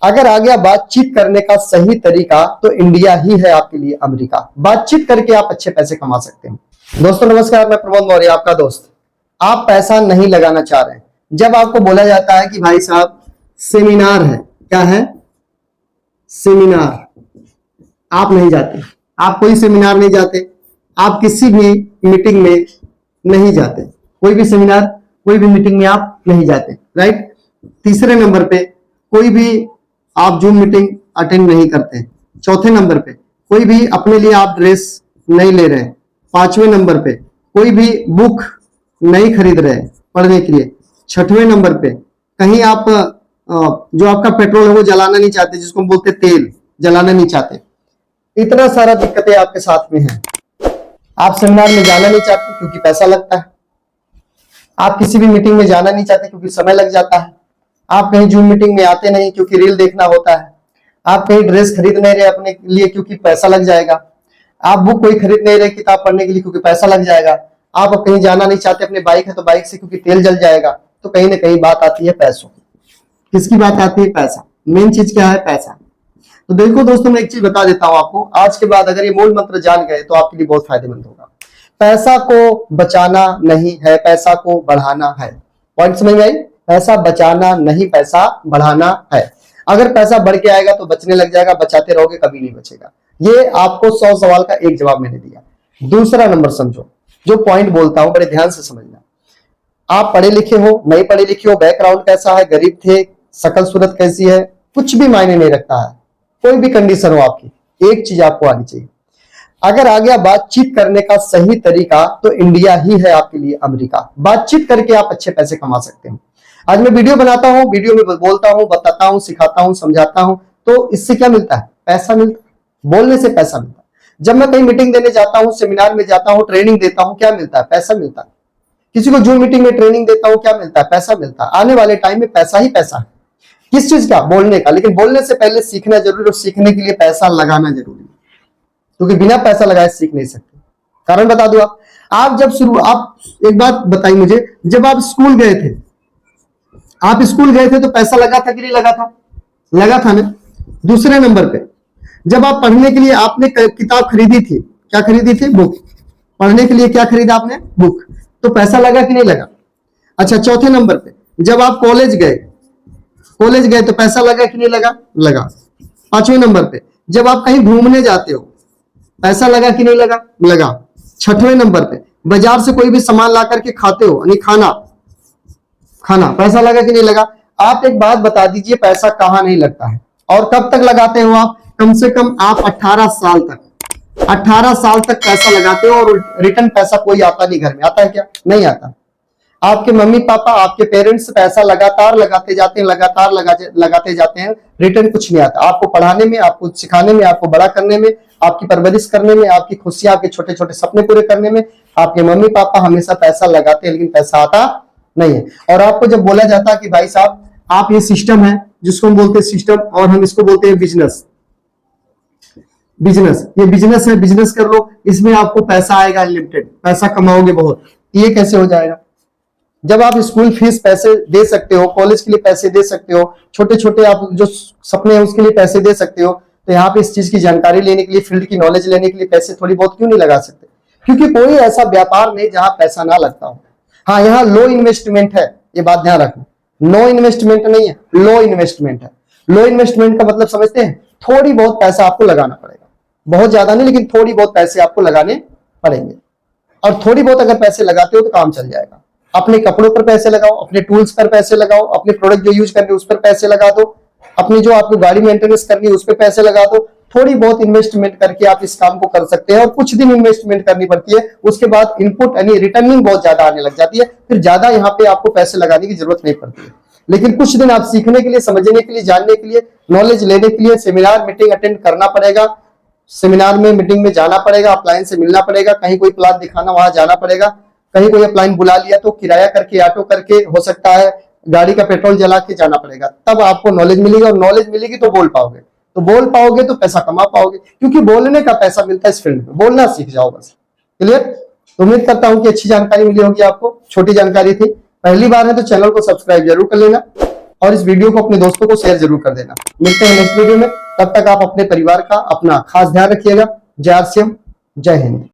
अगर आ गया बातचीत करने का सही तरीका तो इंडिया ही है आपके लिए अमेरिका। बातचीत करके आप अच्छे पैसे कमा सकते हैं। दोस्तों नमस्कार, मैं प्रमोद मौर्य आपका दोस्त। आप पैसा नहीं लगाना चाह रहे हैं, जब आपको बोला जाता है कि भाई साहब सेमिनार है, क्या है सेमिनार, आप नहीं जाते, आप कोई सेमिनार नहीं जाते, आप किसी भी मीटिंग में नहीं जाते, कोई भी सेमिनार कोई भी मीटिंग में आप नहीं जाते, राइट। तीसरे नंबर पे कोई भी आप जूम मीटिंग अटेंड नहीं करते। चौथे नंबर पे कोई भी अपने लिए आप ड्रेस नहीं ले रहे। पांचवें नंबर पे कोई भी बुक नहीं खरीद रहे पढ़ने के लिए। छठवें नंबर पे कहीं आप जो आपका पेट्रोल है वो जलाना नहीं चाहते, जिसको हम बोलते तेल, जलाना नहीं चाहते। इतना सारा दिक्कतें आपके साथ में हैं। आप सेमिनार में जाना नहीं चाहते क्योंकि पैसा लगता है। आप किसी भी मीटिंग में जाना नहीं चाहते क्योंकि समय लग जाता है। आप कहीं जूम मीटिंग में आते नहीं क्योंकि रील देखना होता है। आप कहीं ड्रेस खरीद नहीं रहे अपने लिए क्योंकि पैसा लग जाएगा। आप बुक कोई खरीद नहीं रहे किताब पढ़ने के लिए क्योंकि पैसा लग जाएगा। आप अब कहीं जाना नहीं चाहते, अपने बाइक है तो बाइक से क्योंकि तेल जल जाएगा। तो कहीं ना कहीं बात आती है पैसों की। किसकी बात आती है? पैसा। मेन चीज क्या है? पैसा। तो देखो दोस्तों, मैं एक चीज बता देता हूं आपको। आज के बाद अगर ये मूल मंत्र जान गए तो आपके लिए बहुत फायदेमंद होगा। पैसा को बचाना नहीं है, पैसा को बढ़ाना है। पॉइंट समझ में आई? पैसा बचाना नहीं, पैसा बढ़ाना है। अगर पैसा बढ़ के आएगा तो बचने लग जाएगा, बचाते रहोगे कभी नहीं बचेगा। ये आपको 100 सवाल का एक जवाब मैंने दिया। दूसरा नंबर समझो, जो पॉइंट बोलता हूं बड़े ध्यान से समझना। आप पढ़े लिखे हो, नहीं पढ़े लिखे हो, बैकग्राउंड कैसा है, गरीब थे, शकल सूरत कैसी है, कुछ भी मायने नहीं रखता है। कोई भी कंडीशन हो आपकी, एक चीज आपको आनी चाहिए। अगर आ गया बातचीत करने का सही तरीका तो इंडिया ही है आपके लिए अमेरिका। बातचीत करके आप अच्छे पैसे कमा सकते हैं। आज मैं वीडियो बनाता हूं, वीडियो में बोलता हूं, बताता हूं, सिखाता हूं, समझाता हूं, तो इससे क्या मिलता है? पैसा मिलता है। बोलने से पैसा मिलता है। जब मैं कहीं मीटिंग देने जाता हूं, सेमिनार में जाता हूं, ट्रेनिंग देता हूं, क्या मिलता है? पैसा मिलता है। किसी को जूम मीटिंग में ट्रेनिंग देता हूं, क्या मिलता है? पैसा मिलता है। आने वाले टाइम में पैसा ही पैसा है। किस चीज का? बोलने का। लेकिन बोलने से पहले सीखना जरूरी, और सीखने के लिए पैसा लगाना जरूरी है, क्योंकि बिना पैसा लगाए सीख नहीं सकते। कारण बता दो। आप जब आप एक बात बताइए मुझे, जब आप स्कूल गए थे, आप स्कूल गए थे तो पैसा लगा था कि नहीं लगा था? लगा था ना। दूसरे नंबर पे जब आप पढ़ने के लिए आपने किताब खरीदी थी, क्या खरीदी थी? बुक। पढ़ने के लिए क्या खरीदा आपने? बुक। तो पैसा लगा कि नहीं लगा? अच्छा, चौथे नंबर पे जब आप कॉलेज गए तो पैसा लगा कि नहीं लगा? लगा। पांचवें नंबर पे जब आप कहीं घूमने जाते हो, पैसा लगा कि नहीं लगा? लगा। छठवें नंबर पे बाजार से कोई भी सामान ला करके खाते हो, यानी खाना, पैसा लगा कि नहीं लगा? आप एक बात बता दीजिए, पैसा कहां नहीं लगता है और कब तक लगाते हो आप? कम से कम आप 18 साल तक पैसा लगाते हो, और रिटर्न पैसा कोई आता नहीं घर में। आता है क्या? नहीं आता। आपके मम्मी पापा, आपके पेरेंट्स पैसा लगातार लगाते जाते हैं, रिटर्न कुछ नहीं आता। आपको पढ़ाने में, आपको सिखाने में, आपको बड़ा करने में, आपकी परवरिश करने में, आपकी खुशियां, आपके छोटे छोटे सपने पूरे करने में आपके मम्मी पापा हमेशा पैसा लगाते हैं, लेकिन पैसा आता नहीं है। और आपको जब बोला जाता है कि भाई साहब आप, ये सिस्टम है जिसको हम बोलते हैं सिस्टम, और हम इसको बोलते हैं बिजनेस। ये बिजनेस है, बिजनेस कर लो, इसमें आपको पैसा आएगा अनलिमिटेड, पैसा कमाओगे बहुत। ये कैसे हो जाएगा? जब आप स्कूल फीस पैसे दे सकते हो, कॉलेज के लिए पैसे दे सकते हो, छोटे छोटे आप जो सपने हैं उसके लिए पैसे दे सकते हो, तो यहाँ पे इस चीज की जानकारी लेने के लिए, फील्ड की नॉलेज लेने के लिए पैसे थोड़ी बहुत क्यों नहीं लगा सकते? क्योंकि कोई ऐसा व्यापार नहीं जहां पैसा ना लगता हो। हाँ, यहाँ लो इन्वेस्टमेंट है, ये बात ध्यान रखना। नो इन्वेस्टमेंट नहीं है, लो इन्वेस्टमेंट है। लो इन्वेस्टमेंट का मतलब समझते हैं? थोड़ी बहुत पैसा आपको लगाना पड़ेगा, बहुत ज्यादा नहीं, लेकिन थोड़ी बहुत पैसे आपको लगाने पड़ेंगे। और थोड़ी बहुत अगर पैसे लगाते हो तो काम चल जाएगा। अपने कपड़ों पर पैसे लगाओ, अपने टूल्स पर पैसे लगाओ, अपने प्रोडक्ट जो यूज करने उस पर पैसे लगा दो, अपनी जो आपको गाड़ी मेंटेनेंस करनी है उस पर पैसे लगा दो। थोड़ी बहुत इन्वेस्टमेंट करके आप इस काम को कर सकते हैं, और कुछ दिन इन्वेस्टमेंट करनी पड़ती है, उसके बाद इनपुट यानी रिटर्निंग बहुत ज्यादा आने लग जाती है, फिर ज्यादा यहाँ पे आपको पैसे लगाने की जरूरत नहीं पड़ती है। लेकिन कुछ दिन आप सीखने के लिए, समझने के लिए, जानने के लिए, नॉलेज लेने के लिए सेमिनार मीटिंग अटेंड करना पड़ेगा। सेमिनार में, मीटिंग में जाना पड़ेगा, अपलाइन से मिलना पड़ेगा, कहीं कोई प्लाट दिखाना वहां जाना पड़ेगा, कहीं कोई अपलाइन बुला लिया तो किराया करके, ऑटो करके, हो सकता है गाड़ी का पेट्रोल जला के जाना पड़ेगा, तब आपको नॉलेज मिलेगी। और नॉलेज मिलेगी तो बोल पाओगे तो पैसा कमा पाओगे, क्योंकि बोलने का पैसा मिलता है इस फील्ड में। बोलना सीख जाओ बस। क्लियर? तो उम्मीद करता हूं कि अच्छी जानकारी मिली होगी आपको। छोटी जानकारी थी, पहली बार है तो चैनल को सब्सक्राइब जरूर कर लेना, और इस वीडियो को अपने दोस्तों को शेयर जरूर कर देना। मिलते हैं नेक्स्ट वीडियो में, तब तक आप अपने परिवार का अपना खास ध्यान रखिएगा। जय आर सी एम, जय हिंद।